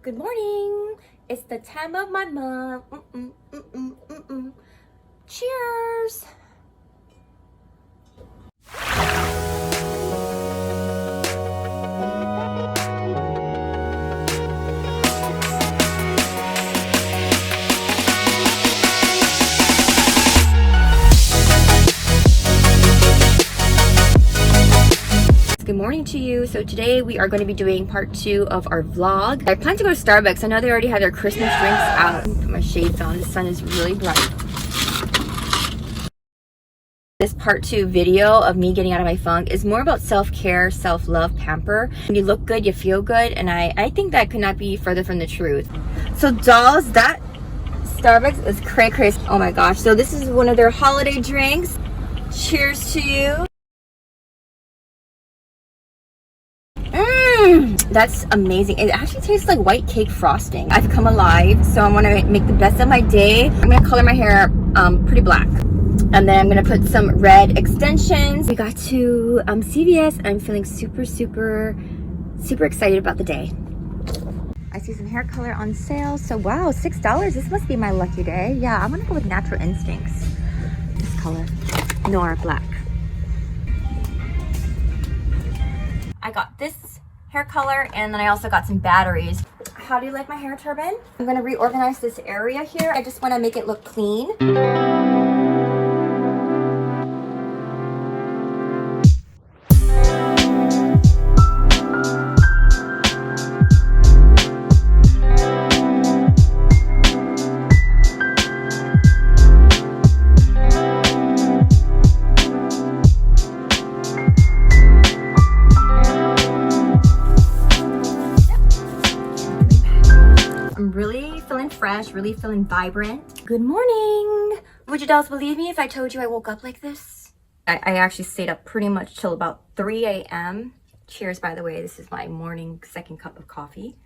Good morning. It's the time of my month. Cheers. Good morning to you. So today we are going to be doing part 2 of our vlog. I plan to go to Starbucks. I know they already have their Christmas drinks out. Put my shades on. The sun is really bright. This part 2 video of me getting out of my funk is more about self-care, self-love, pamper. When you look good, you feel good, and I think that could not be further from the truth. So dolls, that Starbucks is cray-cray. Oh my gosh. So this is one of their holiday drinks. Cheers to you. That's amazing. It actually tastes like white cake frosting. I've come alive, so I want to make the best of my day. I'm going to color my hair pretty black. And then I'm going to put some red extensions. We got to CVS and I'm feeling super excited about the day. I see some hair color on sale. So wow, $6. This must be my lucky day. Yeah, I'm going to go with Natural Instincts. This color, Noir Black. I got this hair color, and then I also got some batteries. How do you like my hair turban? I'm going to reorganize this area here. I just want to make it look clean. Fresh, really feeling vibrant. Good morning. Would you dolls believe me if I told you I woke up like this? I actually stayed up pretty much till about 3 a.m. Cheers, by the way. This is my morning second cup of coffee.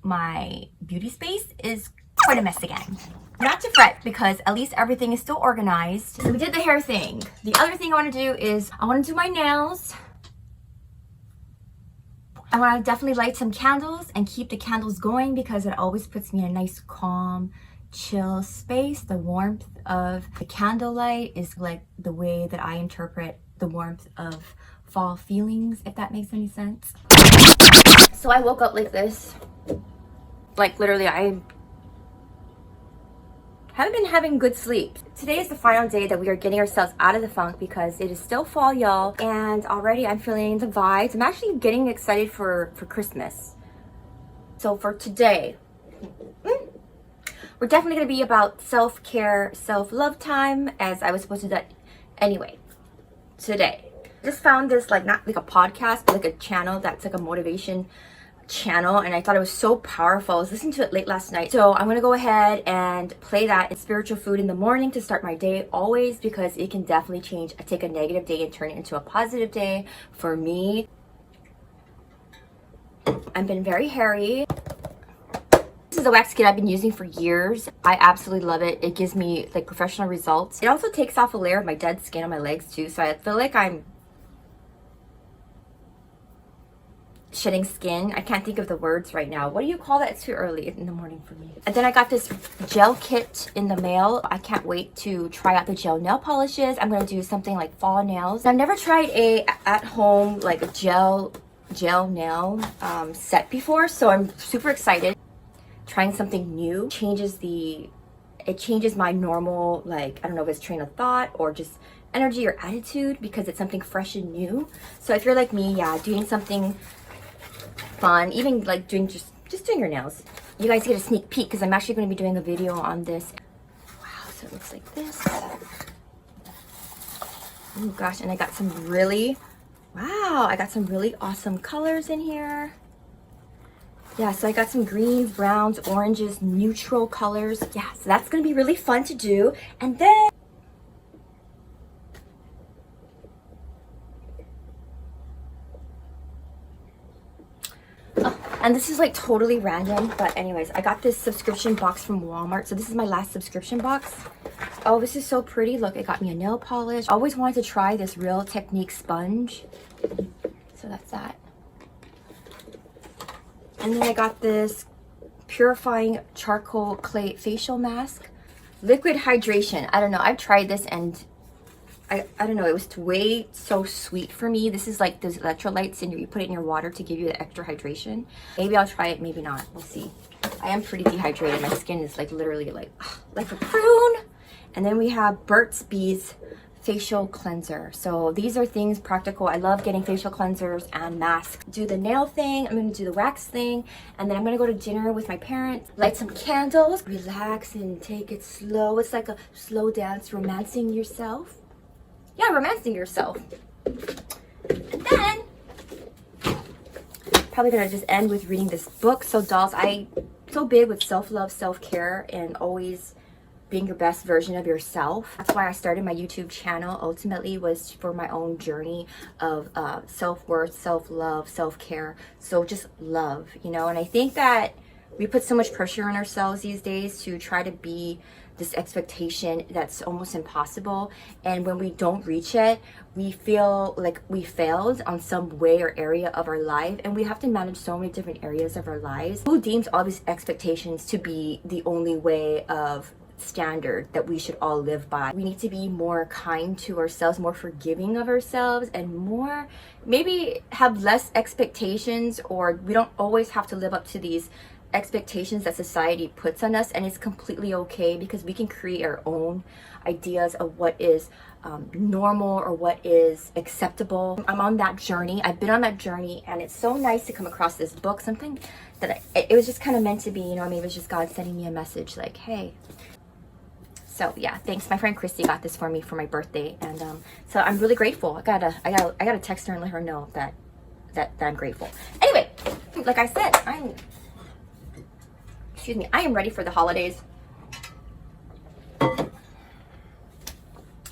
My beauty space is quite a mess again. Not to fret, because at least everything is still organized. So we did the hair thing. The other thing I want to do is I want to do my nails. I want to definitely light some candles and keep the candles going because it always puts me in a nice, calm, chill space. The warmth of the candlelight is like the way that I interpret the warmth of fall feelings, if that makes any sense. So I woke up like this. Like literally, I haven't been having good sleep. Today is the final day that we are getting ourselves out of the funk because it is still fall, y'all, and already I'm feeling the vibes. I'm actually getting excited for Christmas. So for today, we're definitely gonna be about self-care, self-love time, as I was supposed to do that anyway. Today, I just found this, like, not like a podcast, but like a channel that's like a motivation channel, and I thought it was so powerful. I was listening to it late last night, so I'm gonna go ahead and play that. It's spiritual food in the morning to start my day always, because it can definitely take a negative day and turn it into a positive day for me. I've been very hairy. This is a wax kit I've been using for years. I absolutely love it. It gives me like professional results. It also takes off a layer of my dead skin on my legs too, so I feel like I'm shedding skin. I can't think of the words right now. What do you call that? It's too early in the morning for me. And then I got this gel kit in the mail. I can't wait to try out the gel nail polishes. I'm going to do something like fall nails. I've never tried a at-home like a gel nail set before, so I'm super excited. Trying something new it changes my normal, like, I don't know if it's train of thought or just energy or attitude, because it's something fresh and new. So if you're like me, yeah, doing something fun, even like doing just doing your nails, you guys get a sneak peek because I'm actually going to be doing a video on this. Wow, so it looks like this. Oh gosh, and I got some really awesome colors in here. Yeah, so I got some greens, browns, oranges, neutral colors. Yeah, so that's going to be really fun to do. And then and this is like totally random, but anyways, I got this subscription box from Walmart. So this is my last subscription box. Oh, this is so pretty. Look, it got me a nail polish. I always wanted to try this Real Technique sponge. So that's that. And then I got this Purifying Charcoal Clay Facial Mask. Liquid Hydration. I don't know. I've tried this and I don't know. It was way so sweet for me. This is like those electrolytes and you put it in your water to give you the extra hydration. Maybe I'll try it. Maybe not. We'll see. I am pretty dehydrated. My skin is like literally like a prune. And then we have Burt's Bees Facial Cleanser. So these are things practical. I love getting facial cleansers and masks. Do the nail thing. I'm going to do the wax thing. And then I'm going to go to dinner with my parents. Light some candles. Relax and take it slow. It's like a slow dance, romancing yourself. Yeah, romancing yourself. And then probably going to just end with reading this book. So dolls, I'm so big with self-love, self-care, and always being your best version of yourself. That's why I started my YouTube channel. Ultimately was for my own journey of self-worth, self-love, self-care. So just love, you know. And I think that we put so much pressure on ourselves these days to try to be this expectation that's almost impossible. And when we don't reach it, we feel like we failed on some way or area of our life. And we have to manage so many different areas of our lives. Who deems all these expectations to be the only way of standard that we should all live by? We need to be more kind to ourselves, more forgiving of ourselves, and more maybe have less expectations, or we don't always have to live up to these expectations that society puts on us. And it's completely okay because we can create our own ideas of what is normal or what is acceptable. I'm on that journey. I've been on that journey, and it's so nice to come across this book, something that it was just kind of meant to be, you know. I mean, it was just God sending me a message like, hey. So yeah, thanks. My friend Christy got this for me for my birthday, and so I'm really grateful. I gotta text her and let her know that I'm grateful. Anyway, like I said, I am ready for the holidays.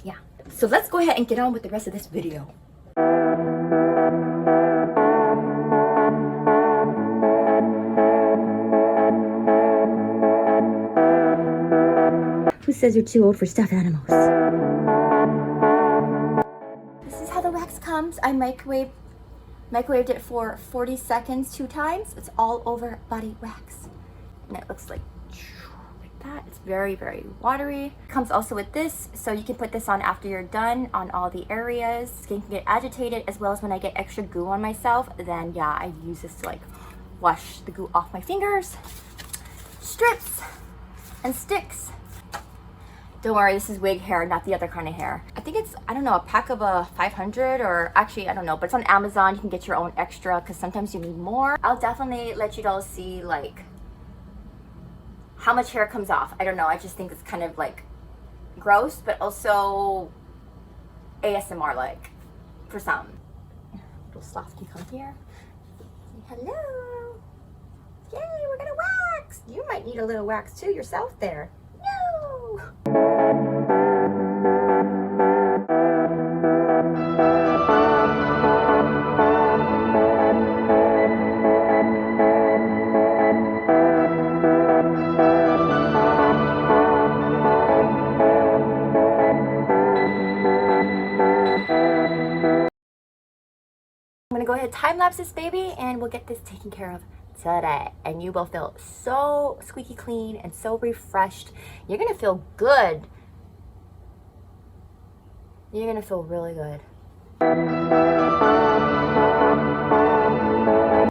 Yeah. So let's go ahead and get on with the rest of this video. Who says you're too old for stuffed animals? This is how the wax comes. I microwaved it for 40 seconds 2 times. It's all over body wax. And it looks like that. It's very, very watery. Comes also with this, so you can put this on after you're done on all the areas. Skin can get agitated, as well as when I get extra goo on myself, then yeah, I use this to like wash the goo off my fingers. Strips and sticks. Don't worry, this is wig hair, not the other kind of hair. I think it's, I don't know, a pack of 500, or actually, I don't know, but it's on Amazon. You can get your own extra because sometimes you need more. I'll definitely let you all see like how much hair comes off. I don't know, I just think it's kind of like gross, but also ASMR like for some. Little sloth can come here. Say hello. Yay, we're gonna wax. You might need a little wax too yourself there. No. I'm gonna go ahead and time lapse this baby, and we'll get this taken care of today, and you will feel so squeaky clean and so refreshed. You're gonna feel good. You're gonna feel really good.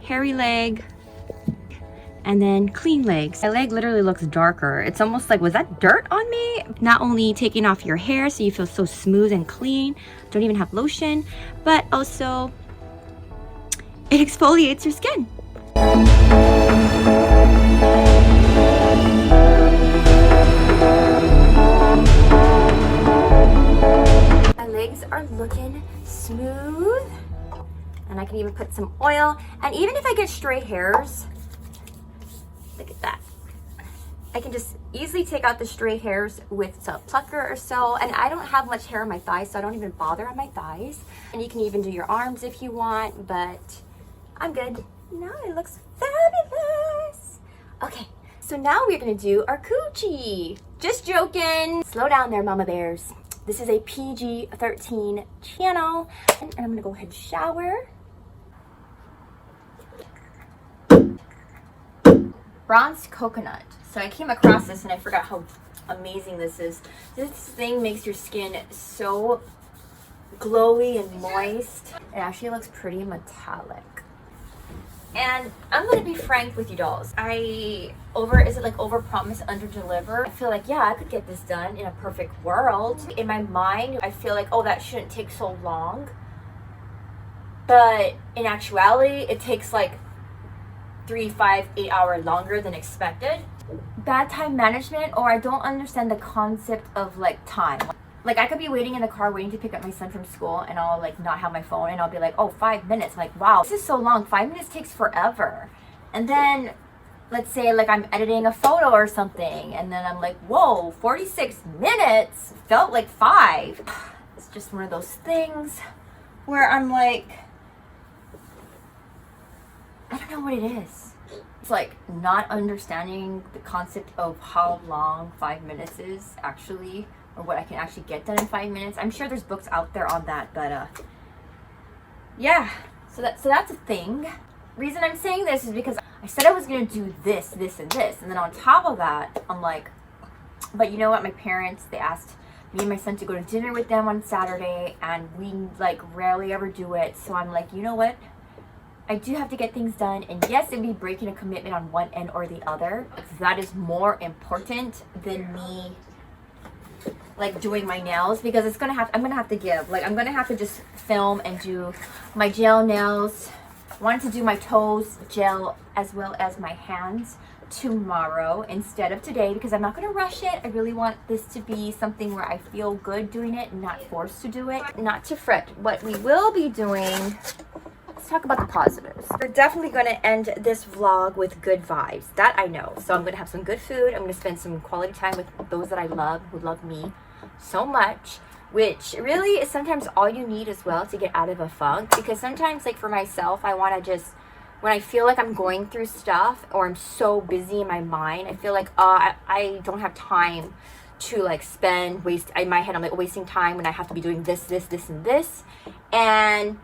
Hairy leg, and then clean legs. My leg literally looks darker. It's almost like, was that dirt on me? Not only taking off your hair so you feel so smooth and clean, don't even have lotion, but also it exfoliates your skin. My legs are looking smooth, and I can even put some oil. And even if I get stray hairs, look at that, I can just easily take out the stray hairs with a plucker or so. And I don't have much hair on my thighs, so I don't even bother on my thighs. And you can even do your arms if you want, but I'm good. Now it looks fabulous. Okay, so now we're gonna do our coochie. Just joking. Slow down there, mama bears. This is a PG-13 channel. And I'm gonna go ahead and shower. Bronzed coconut. So I came across this and I forgot how amazing this is. This thing makes your skin so glowy and moist. It actually looks pretty metallic. And I'm gonna be frank with you dolls. Is it like over promise, under deliver? I feel like, yeah, I could get this done in a perfect world. In my mind, I feel like, oh, that shouldn't take so long. But in actuality, it takes like 3, 5, 8 hours longer than expected. Bad time management, or I don't understand the concept of like time. Like I could be waiting in the car waiting to pick up my son from school and I'll like not have my phone and I'll be like, oh, 5 minutes. I'm like, wow, this is so long. 5 minutes takes forever. And then let's say like I'm editing a photo or something and then I'm like, whoa, 46 minutes felt like 5. It's just one of those things where I'm like, I don't know what it is. It's like not understanding the concept of how long 5 minutes is actually, or what I can actually get done in 5 minutes. I'm sure there's books out there on that, but yeah. So that's a thing. Reason I'm saying this is because I said I was gonna do this, this, and this, and then on top of that, I'm like, but you know what? My parents, they asked me and my son to go to dinner with them on Saturday, and we like rarely ever do it. So I'm like, you know what? I do have to get things done, and yes, it'd be breaking a commitment on one end or the other. That is more important than me like doing my nails, because I'm gonna have to give. Like I'm gonna have to just film and do my gel nails. I wanted to do my toes gel as well as my hands tomorrow instead of today because I'm not gonna rush it. I really want this to be something where I feel good doing it and not forced to do it. Not to fret. What we will be doing, let's talk about the positives. We're definitely going to end this vlog with good vibes. That I know. So I'm going to have some good food. I'm going to spend some quality time with those that I love, who love me so much, which really is sometimes all you need as well to get out of a funk. Because sometimes, like for myself, I want to just, when I feel like I'm going through stuff or I'm so busy in my mind, I feel like I don't have time to like waste in my head. I'm like wasting time when I have to be doing this, this, this, and this. And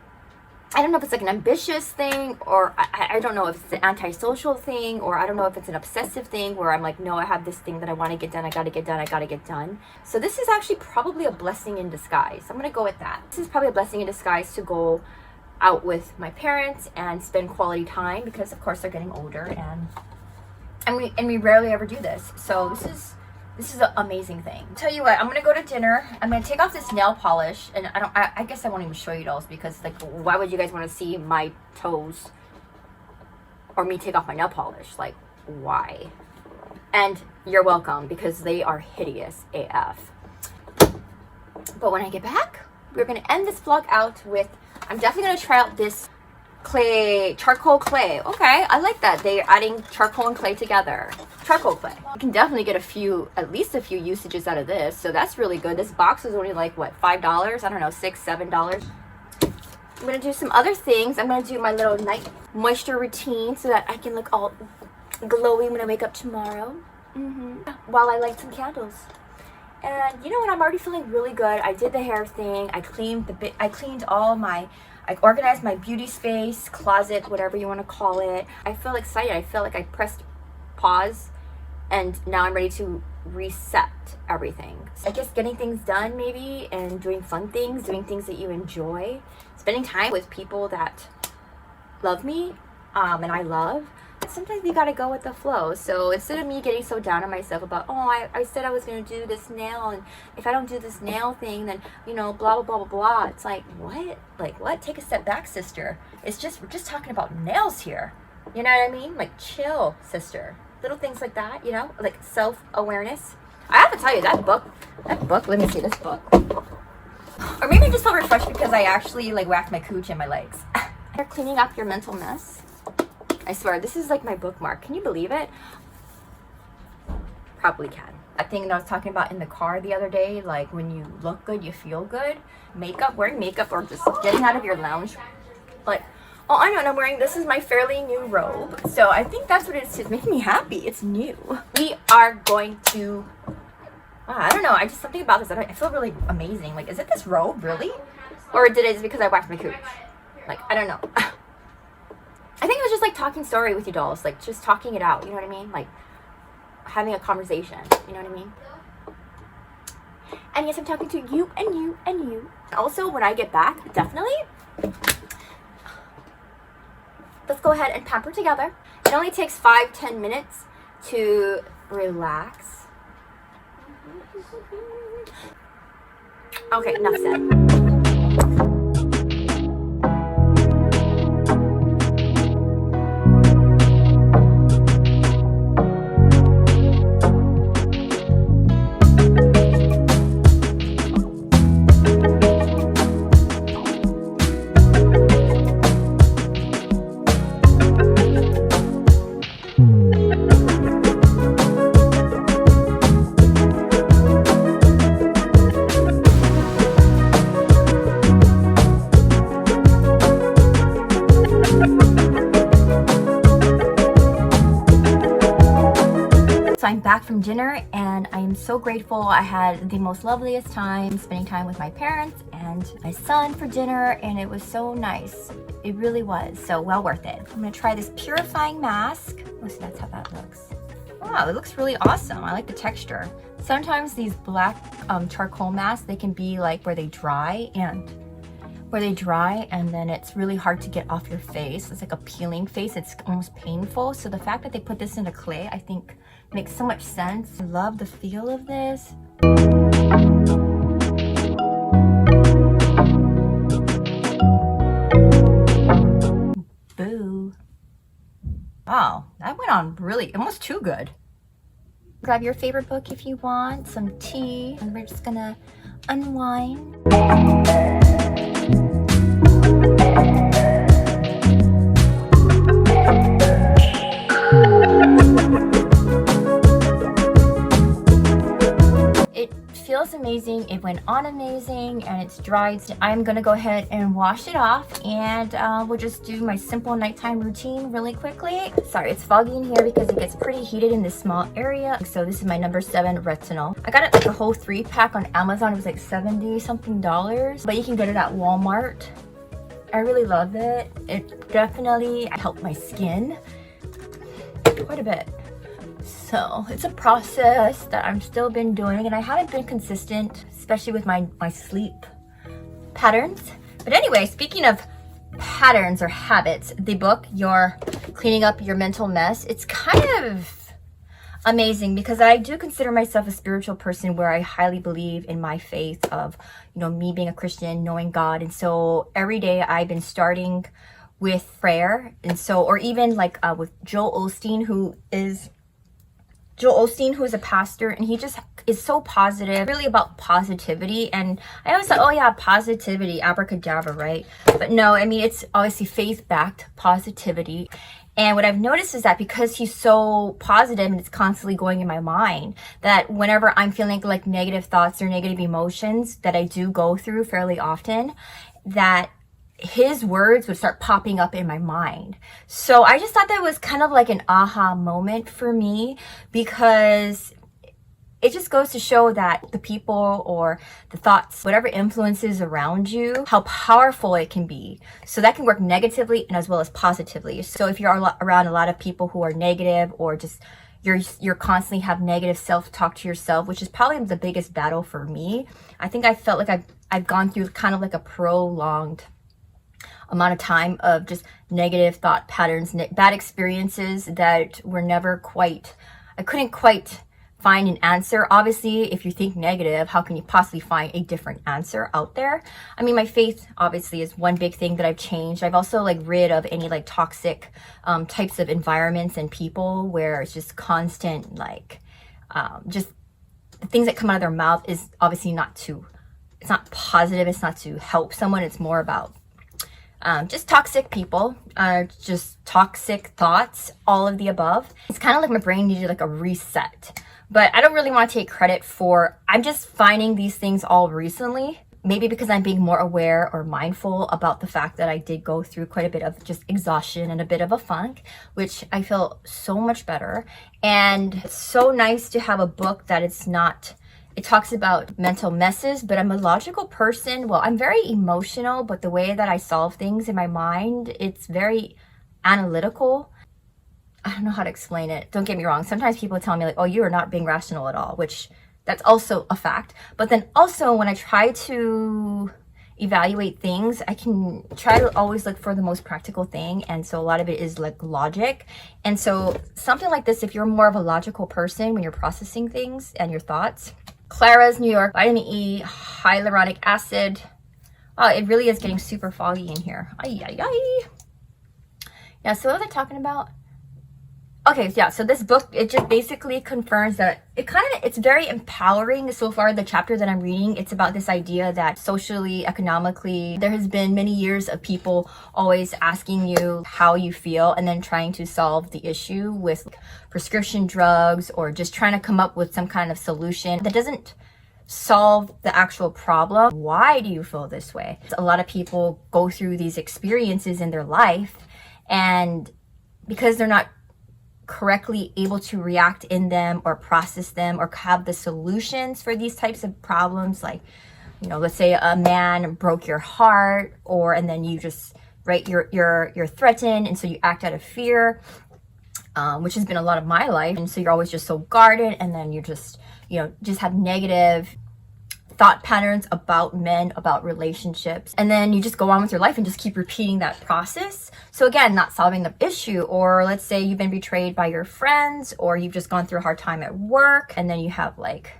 I don't know if it's like an ambitious thing, or I don't know if it's an antisocial thing, or I don't know if it's an obsessive thing where I'm like, no, I have this thing that I want to get done. I got to get done. I got to get done. So this is actually probably a blessing in disguise. I'm going to go with that. This is probably a blessing in disguise to go out with my parents and spend quality time, because of course they're getting older, and we rarely ever do this. So this is an amazing thing. Tell you what, I'm gonna go to dinner. I'm gonna take off this nail polish, and I guess I won't even show you dolls, because like, why would you guys want to see my toes or me take off my nail polish? Like, why? And you're welcome, because they are hideous AF. But when I get back, we're gonna end this vlog out with, I'm definitely gonna try out this charcoal clay. Okay, I like that. They're adding charcoal and clay together. Charcoal clay. You can definitely get at least a few usages out of this. So that's really good. This box is only like, what, $5? I don't know, $6, $7. I'm gonna do some other things. I'm gonna do my little night moisture routine so that I can look all glowy when I wake up tomorrow. While I light some candles. And you know what? I'm already feeling really good. I did the hair thing. I cleaned all my, I organized my beauty space, closet, whatever you want to call it. I feel excited. I feel like I pressed pause and now I'm ready to reset everything. So I guess getting things done maybe, and doing fun things, doing things that you enjoy, spending time with people that love me and I love. Sometimes you gotta go with the flow. So instead of me getting so down on myself about, oh, I said I was gonna do this nail, and if I don't do this nail thing, then, you know, blah blah blah blah blah. It's like, what? Like, what? Take a step back, sister. We're just talking about nails here. You know what I mean? Like, chill, sister. Little things like that, you know, like self-awareness. I have to tell you, that book, let me see this book. Or maybe I just felt refreshed because I actually like whacked my cooch and my legs. You're cleaning up your mental mess. I swear, this is like my bookmark. Can you believe it? Probably can. That thing that I was talking about in the car the other day, like when you look good, you feel good. Makeup, wearing makeup, or just getting out of your lounge. Like, oh, I know, I'm wearing, this is my fairly new robe. So I think that's what it is. It's making me happy. It's new. We are going to, I don't know. I just, something about this, I feel really amazing. Like, is it this robe, really? Or did it just because I waxed my cooch? Like, I don't know. I think it was just just like talking story with you dolls, like just talking it out, you know what I mean? Like having a conversation, you know what I mean? And yes, I'm talking to you and you and you. Also, when I get back, definitely, let's go ahead and pamper together. It only takes 5-10 minutes to relax. Okay, enough said. So I'm back from dinner and I am so grateful. I had the most loveliest time spending time with my parents and my son for dinner, and it was so nice. It really was. So well worth it. I'm gonna try this purifying mask. Oh, so that's how that looks. Wow, it looks really awesome. I like the texture. Sometimes these black charcoal masks, they can be like where they dry and then it's really hard to get off your face. It's like a peeling face. It's almost painful. So the fact that they put this into clay, I think makes so much sense. I love the feel of this. Boo. Wow, that went on really almost too good. Grab your favorite book if you want, some tea, and we're just gonna unwind. Feels amazing. It went on amazing and it's dried. So I'm gonna go ahead and wash it off, and we'll just do my simple nighttime routine really quickly. Sorry, it's foggy in here because it gets pretty heated in this small area. So this is my number 7 retinol. I got it like a whole 3-pack on Amazon. It was like $70 something, but you can get it at Walmart. I really love it. It definitely helped my skin quite a bit. So it's a process that I've still been doing, and I haven't been consistent, especially with my sleep patterns. But anyway, speaking of patterns or habits, the book, You're Cleaning Up Your Mental Mess, it's kind of amazing because I do consider myself a spiritual person where I highly believe in my faith of, you know, me being a Christian, knowing God. And so every day I've been starting with prayer. And so, or even like with Joel Osteen, who is a pastor, and he just is so positive, really about positivity. And I always thought, oh yeah, positivity, abracadabra, right? But no, I mean, it's obviously faith-backed positivity. And what I've noticed is that because he's so positive and it's constantly going in my mind, that whenever I'm feeling like negative thoughts or negative emotions that I do go through fairly often, that his words would start popping up in my mind. So I just thought that was kind of like an aha moment for me, because it just goes to show that the people or the thoughts, whatever influences around you, how powerful it can be. So that can work negatively and as well as positively. So if you're around a lot of people who are negative, or just you're constantly have negative self-talk to yourself, which is probably the biggest battle for me. I think I felt like I've gone through kind of like a prolonged amount of time of just negative thought patterns, bad experiences that were never quite, I couldn't quite find an answer. Obviously, if you think negative, how can you possibly find a different answer out there? I mean, my faith obviously is one big thing that I've changed. I've also like rid of any like toxic types of environments and people where it's just constant, like just the things that come out of their mouth is obviously it's not positive. It's not to help someone. It's more about just toxic people, just toxic thoughts, all of the above. It's kind of like my brain needed like a reset. But I don't really want to take credit for, I'm just finding these things all recently. Maybe because I'm being more aware or mindful about the fact that I did go through quite a bit of just exhaustion and a bit of a funk, which I feel so much better. And it's so nice to have a book that it talks about mental messes, but I'm a logical person. Well, I'm very emotional, but the way that I solve things in my mind, it's very analytical. I don't know how to explain it. Don't get me wrong. Sometimes people tell me like, oh, you are not being rational at all, which that's also a fact. But then also when I try to evaluate things, I can try to always look for the most practical thing. And so a lot of it is like logic. And so something like this, if you're more of a logical person when you're processing things and your thoughts, Clara's New York vitamin E hyaluronic acid. Oh, it really is getting super foggy in here. Ay, ay, ay. Yeah, so what was I talking about? Okay, yeah, so this book, it just basically confirms that it's very empowering. So far, the chapter that I'm reading, it's about this idea that socially, economically, there has been many years of people always asking you how you feel and then trying to solve the issue with prescription drugs or just trying to come up with some kind of solution that doesn't solve the actual problem. Why do you feel this way? A lot of people go through these experiences in their life, and because they're not correctly able to react in them or process them or have the solutions for these types of problems, like, you know, let's say a man broke your heart, and then you just, right, you're threatened, and so you act out of fear, which has been a lot of my life. And so you're always just so guarded, and then you just, you know, just have negative thought patterns about men, about relationships, and then you just go on with your life and just keep repeating that process. So again, not solving the issue. Or let's say you've been betrayed by your friends, or you've just gone through a hard time at work, and then you have like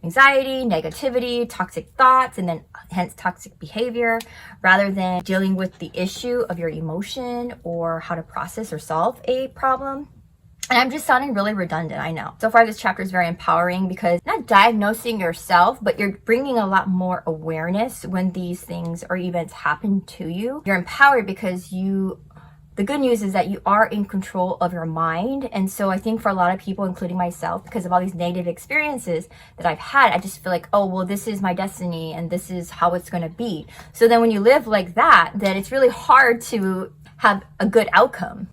anxiety, negativity, toxic thoughts, and then hence toxic behavior, rather than dealing with the issue of your emotion or how to process or solve a problem. And I'm just sounding really redundant, I know. So far, this chapter is very empowering because not diagnosing yourself, but you're bringing a lot more awareness when these things or events happen to you. You're empowered because the good news is that you are in control of your mind. And so I think for a lot of people, including myself, because of all these negative experiences that I've had, I just feel like, oh, well, this is my destiny and this is how it's going to be. So then when you live like that, then it's really hard to have a good outcome,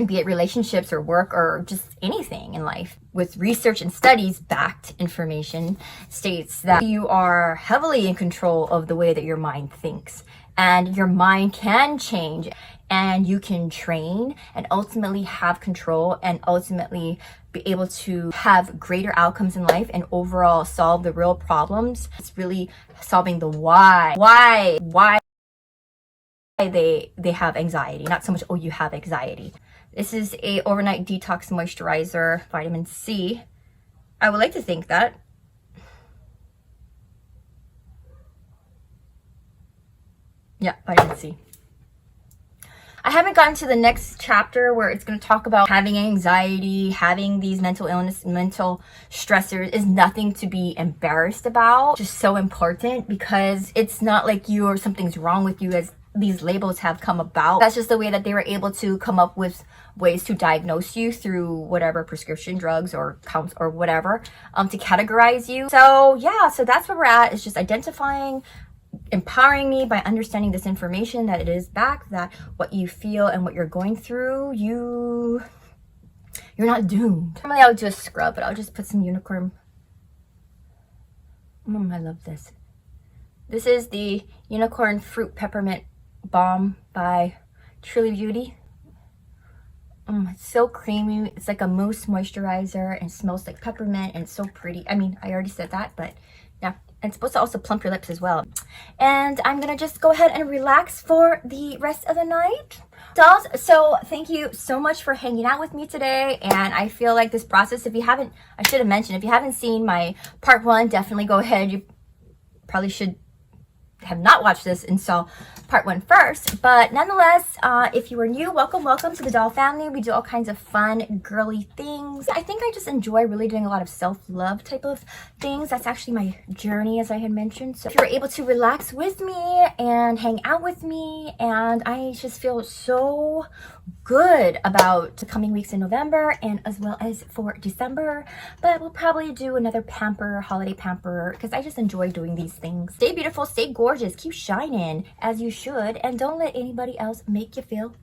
be it relationships or work or just anything in life. With research and studies backed information states that you are heavily in control of the way that your mind thinks, and your mind can change, and you can train and ultimately have control and ultimately be able to have greater outcomes in life and overall solve the real problems. It's really solving the why they have anxiety, not so much, oh, you have anxiety. This is a overnight detox moisturizer, vitamin C. I would like to think that. Yeah, vitamin C. I haven't gotten to the next chapter where it's going to talk about having anxiety, having these mental illness, mental stressors is nothing to be embarrassed about. Just so important, because it's not like you or something's wrong with you as these labels have come about. That's just the way that they were able to come up with ways to diagnose you through whatever prescription drugs or counts or whatever, to categorize you. So yeah, so that's where we're at. It's just identifying, empowering me by understanding this information that it is back, that what you feel and what you're going through, you're not doomed. Normally I would do a scrub, but I'll just put some unicorn. I love this. This is the Unicorn Fruit Peppermint Balm by Truly Beauty. It's so creamy. It's like a mousse moisturizer and smells like peppermint, and it's so pretty. I mean, I already said that, but yeah. And it's supposed to also plump your lips as well. And I'm gonna just go ahead and relax for the rest of the night. Dolls, so thank you so much for hanging out with me today. And I feel like this process, if you haven't, I should have mentioned, if you haven't seen my part 1, definitely go ahead. You probably should have not watched this and saw part 1 first, but nonetheless, if you are new, welcome to the doll family. We do all kinds of fun girly things. I think I just enjoy really doing a lot of self-love type of things. That's actually my journey, as I had mentioned. So if you're able to relax with me and hang out with me, and I just feel so good about the coming weeks in November and as well as for December. But we'll probably do another pamper, holiday pamper, because I just enjoy doing these things. Stay beautiful, stay gorgeous, keep shining as you should, and don't let anybody else make you feel